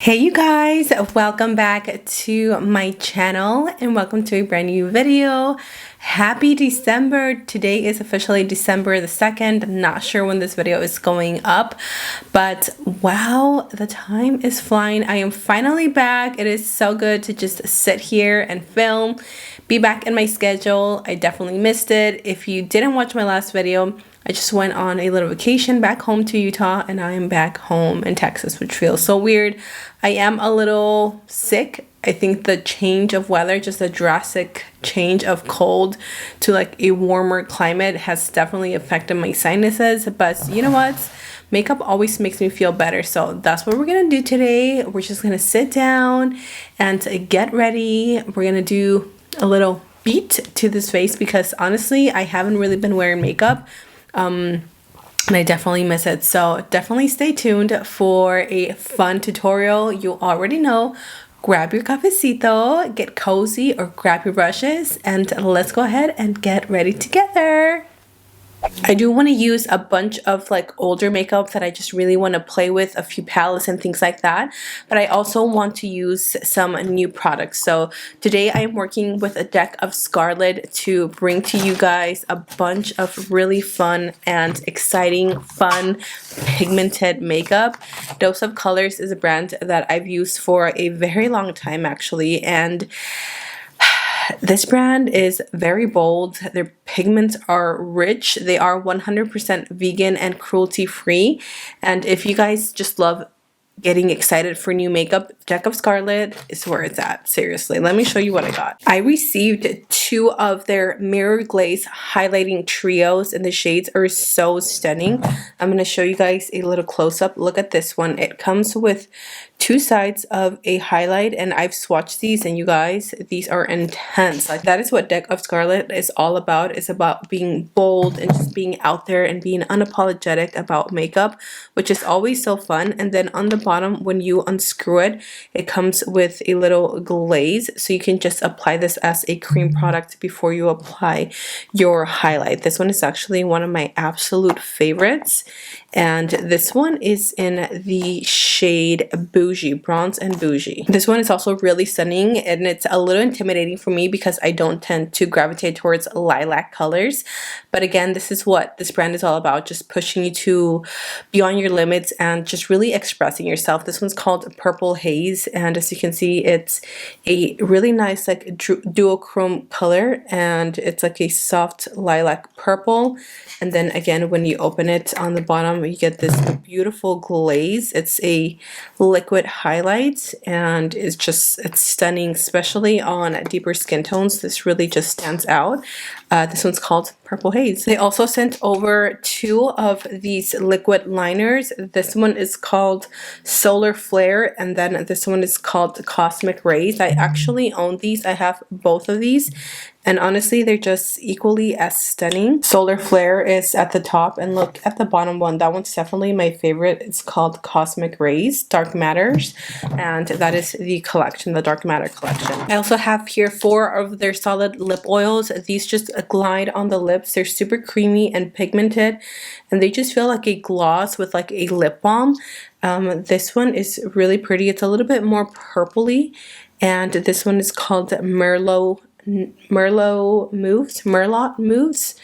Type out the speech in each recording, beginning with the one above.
Hey you guys, welcome back to my channel and welcome to a brand new video. Happy December. Today is officially December the 2nd. I'm not sure when this video is going up, but wow, the time is flying. I am finally back. It is so good to just sit here and film, be back in my schedule. I definitely missed it. If you didn't watch my last video, I just went on a little vacation back home to Utah, and I am back home in Texas, which feels so weird. I am a little sick. I think the change of weather, just a drastic change of cold to like a warmer climate, has definitely affected my sinuses. But you know what? Makeup always makes me feel better. So that's what we're gonna do today. We're just gonna sit down and get ready. We're gonna do a little beat to this face because honestly, I haven't really been wearing makeup. And I definitely miss it. So definitely stay tuned for a fun tutorial. You already know, grab your cafecito, get cozy, or grab your brushes, and let's go ahead and get ready together. I do want to use a bunch of like older makeup that I just really want to play with, a few palettes and things like that, but I also want to use some new products. So today I am working with a deck of Scarlet to bring to you guys a bunch of really fun and exciting, fun, pigmented makeup. Dose of Colors is a brand that I've used for a very long time actually, and this brand is very bold. Their pigments are rich. They are 100% vegan and cruelty free. And if you guys just love getting excited for new makeup, Deck of Scarlet is where it's at. Seriously, let me show you what I got. I received 2 of their mirror glaze highlighting trios, and the shades are so stunning. I'm going to show you guys a little close-up. Look at this one. It comes with 2 sides of a highlight, and I've swatched these, and you guys, these are intense. Like, that is what Deck of Scarlet is all about. It's about being bold and just being out there and being unapologetic about makeup, which is always so fun. And then on the bottom, when you unscrew it, it comes with a little glaze, so you can just apply this as a cream product before you apply your highlight. This one is actually one of my absolute favorites, and this one is in the shade Boujee, Bronze and Boujee. This one is also really stunning, and it's a little intimidating for me because I don't tend to gravitate towards lilac colors. But again, this is what this brand is all about, just pushing you to beyond your limits and just really expressing yourself. This one's called Purple Haze, and as you can see, it's a really nice like duochrome color, and it's like a soft lilac purple. And then again, when you open it on the bottom, you get this beautiful glaze. It's a liquid highlight, and it's stunning, especially on deeper skin tones. This really just stands out. This one's called Purple Haze. They also sent over 2 of these liquid liners. This one is called Solar Flare, and then this one is called Cosmic Rays. I actually own these. I have both of these, and honestly, they're just equally as stunning. Solar Flare is at the top, and look at the bottom one. That one's definitely my favorite. It's called Cosmic Rays, Dark Matters, and that is the collection, the Dark Matter collection. I also have here 4 of their solid lip oils. These just glide on the lips. They're super creamy and pigmented, and they just feel like a gloss with like a lip balm. This one is really pretty. It's a little bit more purpley, and this one is called Merlot Moves.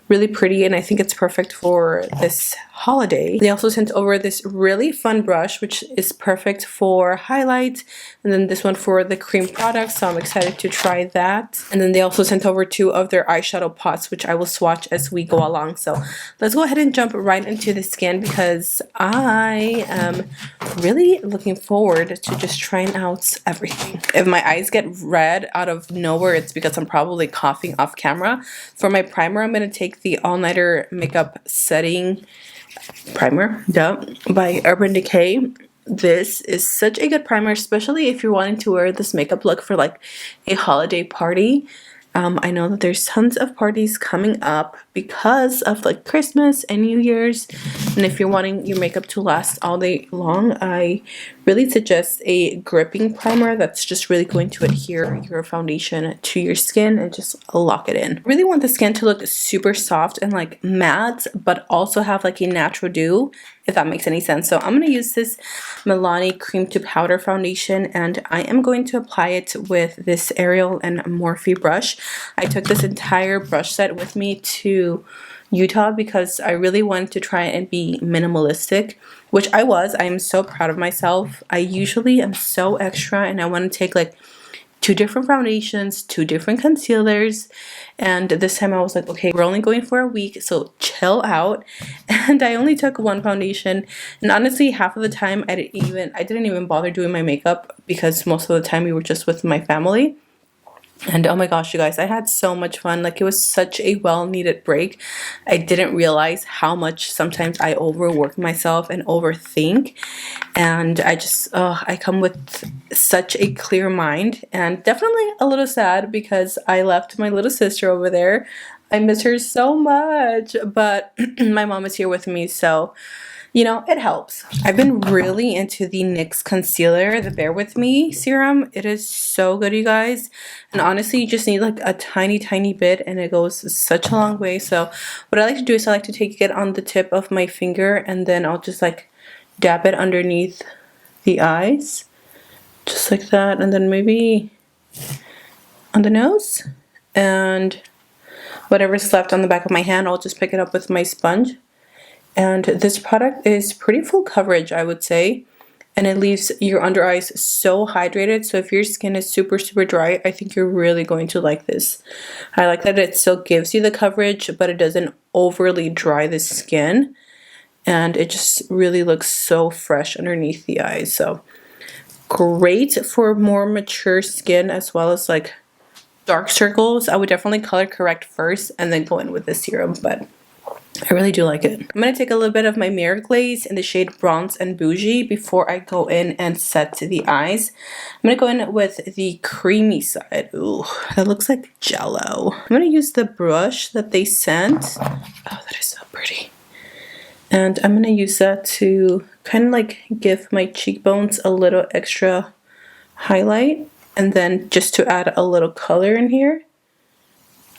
Really pretty, and I think it's perfect for this holiday. They also sent over this really fun brush, which is perfect for highlights, and then this one for the cream products, so I'm excited to try that. And then they also sent over 2 of their eyeshadow pots, which I will swatch as we go along. So let's go ahead and jump right into the skin because I am really looking forward to just trying out everything. If my eyes get red out of nowhere, it's because I'm probably coughing off camera. For my primer, I'm going to take the All Nighter Makeup Setting Primer by Urban Decay. This is such a good primer, especially if you're wanting to wear this makeup look for like a holiday party. I know that there's tons of parties coming up because of like Christmas and New Year's, and if you're wanting your makeup to last all day long, I really suggest a gripping primer that's just really going to adhere your foundation to your skin and just lock it in. I really want the skin to look super soft and like matte, but also have like a natural dew. if that makes any sense. So I'm going to use this Milani Cream to Powder foundation, and I am going to apply it with this Ariel and Morphe brush. I took this entire brush set with me to Utah because I really wanted to try and be minimalistic, which I was. I am so proud of myself. I usually am so extra, and I want to take like 2 different foundations, 2 different concealers, and this time I was like, okay, we're only going for a week, so chill out. And I only took 1 foundation, and honestly half of the time I didn't even bother doing my makeup because most of the time we were just with my family. And oh my gosh, you guys, I had so much fun. Like, it was such a well-needed break. I didn't realize how much sometimes I overwork myself and overthink. And I come with such a clear mind, and definitely a little sad because I left my little sister over there. I miss her so much, but my mom is here with me, so you know, it helps. I've been really into the NYX concealer, the Bare With Me serum. It is so good, you guys. And honestly, you just need like a tiny bit and it goes such a long way. So what I like to do is I like to take it on the tip of my finger, and then I'll just like dab it underneath the eyes. Just like that. And then maybe on the nose. And whatever's left on the back of my hand, I'll just pick it up with my sponge. And this product is pretty full coverage, I would say, and it leaves your under eyes so hydrated. So if your skin is super dry, I think you're really going to like this. I like that it still gives you the coverage, but it doesn't overly dry the skin, and it just really looks so fresh underneath the eyes. So great for more mature skin as well as like dark circles. I would definitely color correct first and then go in with the serum, but I really do like it. I'm going to take a little bit of my mirror glaze in the shade Bronze and Boujee before I go in and set the eyes. I'm going to go in with the creamy side. Ooh, that looks like Jello. I'm going to use the brush that they sent. Oh, that is so pretty. And I'm going to use that to kind of like give my cheekbones a little extra highlight, and then just to add a little color in here.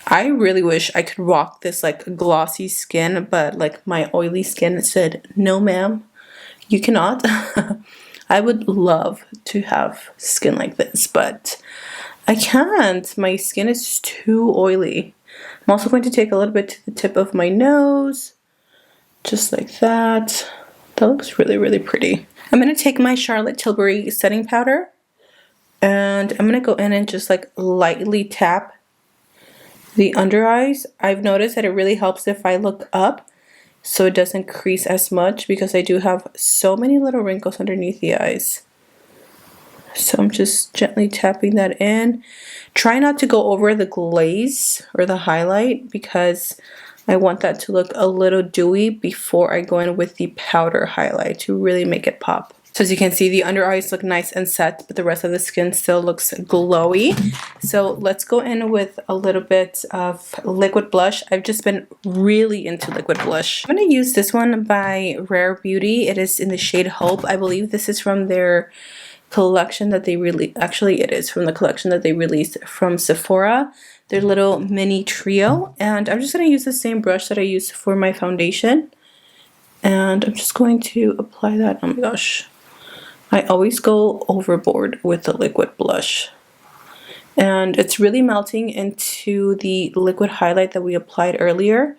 I really wish I could rock this like glossy skin, but like my oily skin said, no ma'am, you cannot. I would love to have skin like this, but I can't. My skin is too oily. I'm also going to take a little bit to the tip of my nose, just like that. That looks really pretty. I'm going to take my Charlotte Tilbury setting powder, and I'm going to go in and just like lightly tap the under eyes. I've noticed that it really helps if I look up so it doesn't crease as much, because I do have so many little wrinkles underneath the eyes. So I'm just gently tapping that in. Try not to go over the glaze or the highlight because I want that to look a little dewy before I go in with the powder highlight to really make it pop. So as you can see, the under eyes look nice and set, but the rest of the skin still looks glowy. So let's go in with a little bit of liquid blush. I've just been really into liquid blush. I'm going to use this one by Rare Beauty. It is in the shade Hope. I believe this is from their collection that they actually it is from the collection that they released from Sephora, their little mini trio. And I'm just going to use the same brush that I used for my foundation. And I'm just going to apply that. Oh my gosh. I always go overboard with the liquid blush, and it's really melting into the liquid highlight that we applied earlier,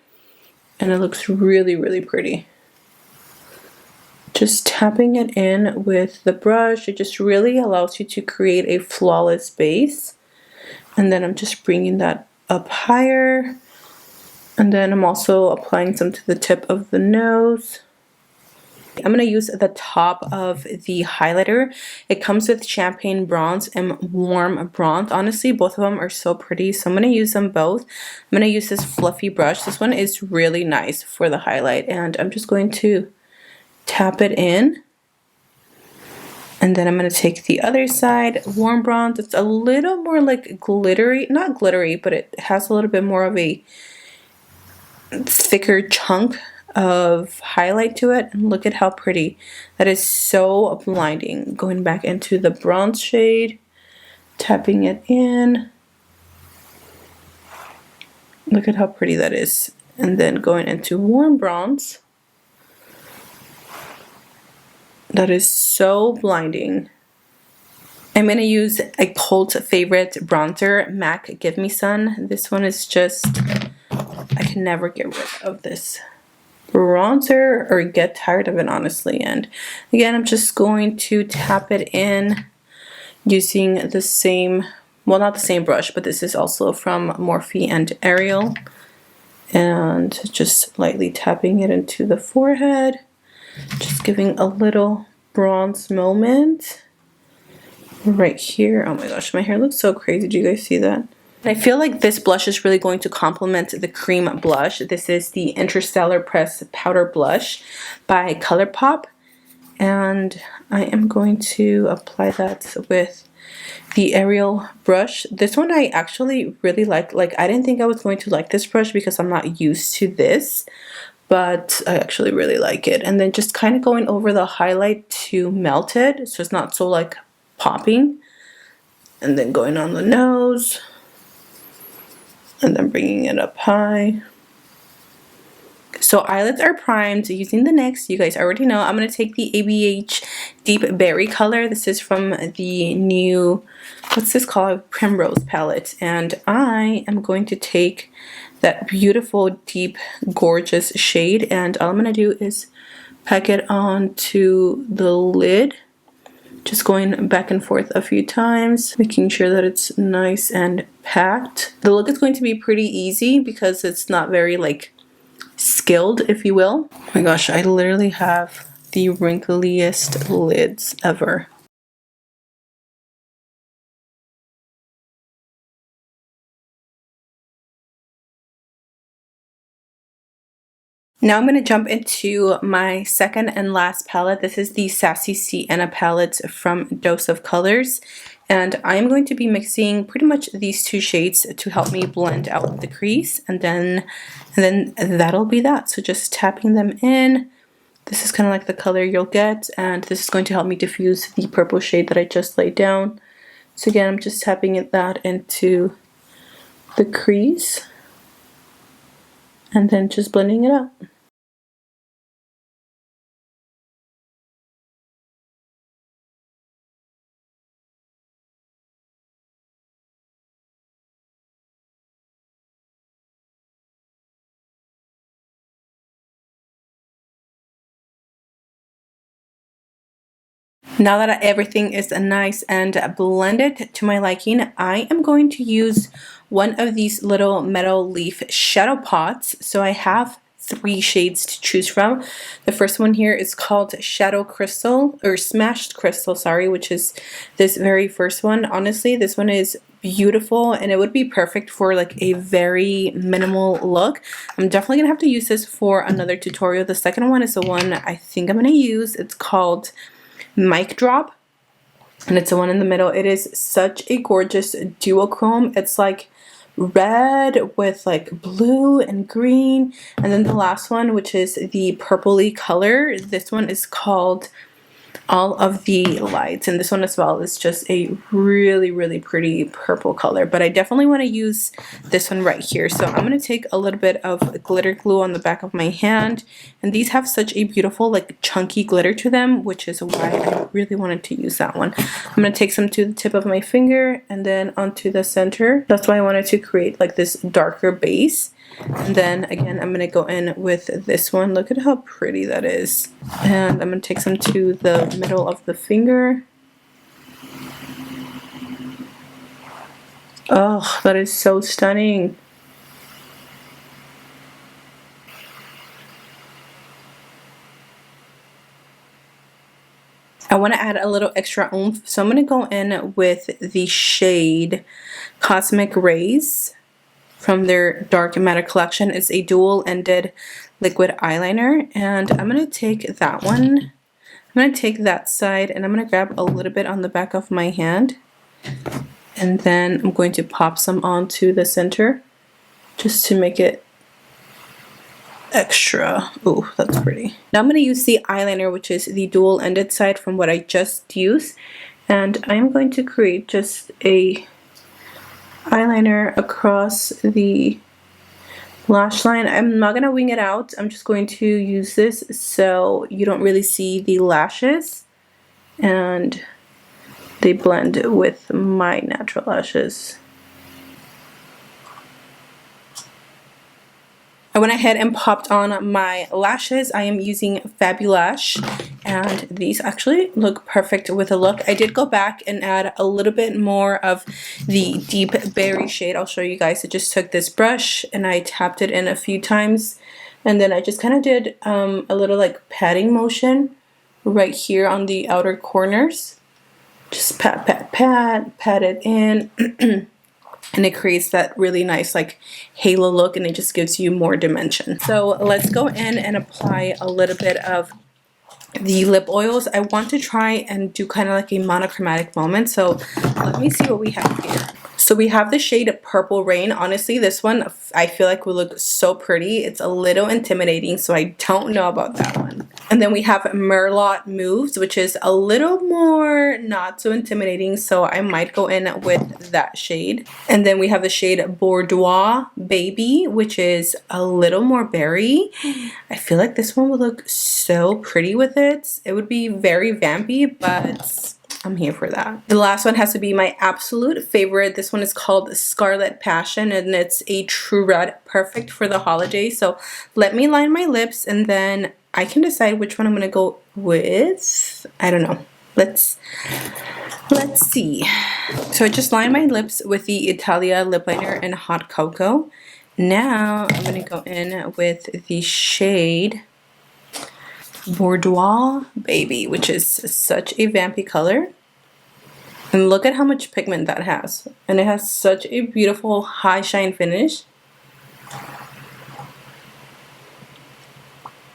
and it looks really pretty. Just tapping it in with the brush, it just really allows you to create a flawless base. And then I'm just bringing that up higher, and then I'm also applying some to the tip of the nose. I'm going to use the top of the highlighter. It comes with Champagne Bronze and Warm Bronze. Honestly, both of them are so pretty, so I'm going to use them both. I'm going to use this fluffy brush. This one is really nice for the highlight, and I'm just going to tap it in. And then I'm going to take the other side, Warm Bronze. It's a little more like glittery, not glittery, but it has a little bit more of a thicker chunk of highlight to it, and look at how pretty that is. So blinding. Going back into the bronze shade, tapping it in, look at how pretty that is. And then going into Warm Bronze, That is so blinding. I'm going to use a cult favorite bronzer, MAC Give Me Sun. This one is just, I can never get rid of this bronzer or get tired of it, honestly. And again, I'm just going to tap it in using the same, well, not the same brush, but this is also from Morphe and Ariel. And just lightly tapping it into the forehead, just giving a little bronze moment right here. Oh my gosh, my hair looks so crazy. Do you guys see that? I feel like this blush is really going to complement the cream blush. This is the Interstellar Press Powder Blush by ColourPop. And I am going to apply that with the Ariel brush. This one I actually really like. I didn't think I was going to like this brush because I'm not used to this, but I actually really like it. And then just kind of going over the highlight to melt it so it's not so like popping. And then going on the nose. And then bringing it up high. So eyelids are primed using the NYX. You guys already know. I'm going to take the ABH Deep Berry color. This is from the new, what's this called? Primrose palette. And I am going to take that beautiful, deep, gorgeous shade. And all I'm going to do is pack it onto the lid. Just going back and forth a few times, making sure that it's nice and packed. The look is going to be pretty easy because it's not very like skilled, if you will. Oh my gosh, I literally have the wrinkliest lids ever. Now I'm going to jump into my second and last palette. This is the Sassy Sienna palette from Dose of Colors. And I'm going to be mixing pretty much these two shades to help me blend out the crease. And then that'll be that. So just tapping them in. This is kind of like the color you'll get. And this is going to help me diffuse the purple shade that I just laid down. So again, I'm just tapping that into the crease. And then just blending it out. Now that everything is nice and blended to my liking, I am going to use one of these little metal leaf shadow pots. So I have 3 shades to choose from. The first one here is called Shadow Crystal, or Smashed Crystal, sorry, which is this very first one. Honestly, this one is beautiful and it would be perfect for like a very minimal look. I'm definitely gonna have to use this for another tutorial. The second one is the one I think I'm gonna use. It's called Mic Drop, and it's the one in the middle. It is such a gorgeous duochrome. It's like red with like blue and green, and then the last one, which is the purpley color, this one is called All of the Lights, and this one as well is just a really pretty purple color, but I definitely want to use this one right here. So I'm going to take a little bit of glitter glue on the back of my hand, and these have such a beautiful like chunky glitter to them, which is why I really wanted to use that one. I'm going to take some to the tip of my finger and then onto the center. That's why I wanted to create like this darker base. And then again, I'm going to go in with this one. Look at how pretty that is. And I'm going to take some to the middle of the finger. Oh, that is so stunning. I want to add a little extra oomph, so I'm going to go in with the shade Cosmic Rays from their Dark Matter collection. It's a dual-ended liquid eyeliner, and I'm going to take that one. I'm going to take that side, and I'm going to grab a little bit on the back of my hand, and then I'm going to pop some onto the center just to make it extra. Ooh, that's pretty. Now I'm going to use the eyeliner, which is the dual-ended side from what I just used, and I'm going to create just a eyeliner across the lash line. I'm not gonna wing it out. I'm just going to use this so you don't really see the lashes and they blend with my natural lashes. I went ahead and popped on my lashes. I am using FABULASH, and these actually look perfect with a look. I did go back and add a little bit more of the deep berry shade. I'll show you guys. I just took this brush and I tapped it in a few times, and then I just kind of did a little like patting motion right here on the outer corners. Just pat, pat, pat, pat it in. And it creates that really nice like halo look, and it just gives you more dimension. So let's go in and apply a little bit of the lip oils. I want to try and do kind of like a monochromatic moment. So let me see what we have here. So we have the shade Purple Rain. Honestly, this one I feel like will look so pretty. It's a little intimidating, so I don't know about that one. And then we have Merlot Moves, which is a little more not so intimidating, so I might go in with that shade. And then we have the shade Bourda Baby, which is a little more berry. I feel like this one would look so pretty with it. It would be very vampy, but I'm here for that. The last one has to be my absolute favorite. This one is called Scarlet Passion, and it's a true red, perfect for the holidays. So let me line my lips and then I can decide which one I'm gonna go with. I don't know. Let's see. So I just lined my lips with the Italia lip liner in Hot Cocoa. Now I'm gonna go in with the shade Bourda Baby, which is such a vampy color. And look at how much pigment that has. And it has such a beautiful high shine finish.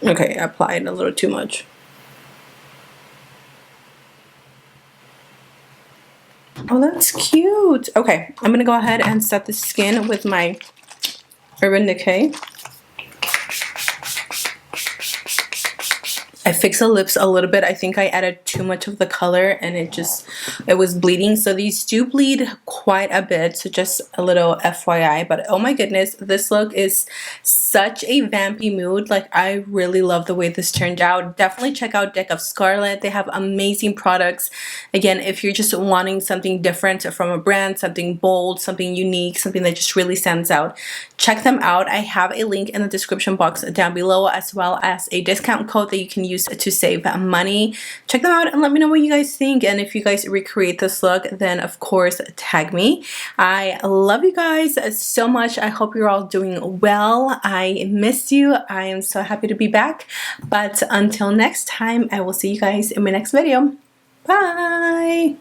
Okay, I applied a little too much. Oh, that's cute. Okay, I'm gonna go ahead and set the skin with my Urban Decay. I fixed the lips a little bit. I think I added too much of the color and it was bleeding. So these do bleed quite a bit. So just a little FYI. But oh my goodness, this look is such a vampy mood. Like I really love the way this turned out. Definitely check out Deck of Scarlet. They have amazing products. Again, if you're just wanting something different from a brand, something bold, something unique, something that just really stands out, check them out. I have a link in the description box down below, as well as a discount code that you can use to save money. Check them out and let me know what you guys think, and if you guys recreate this look, then of course tag me. I love you guys so much. I hope you're all doing well. I missed you. I am so happy to be back, but until next time, I will see you guys in my next video. Bye.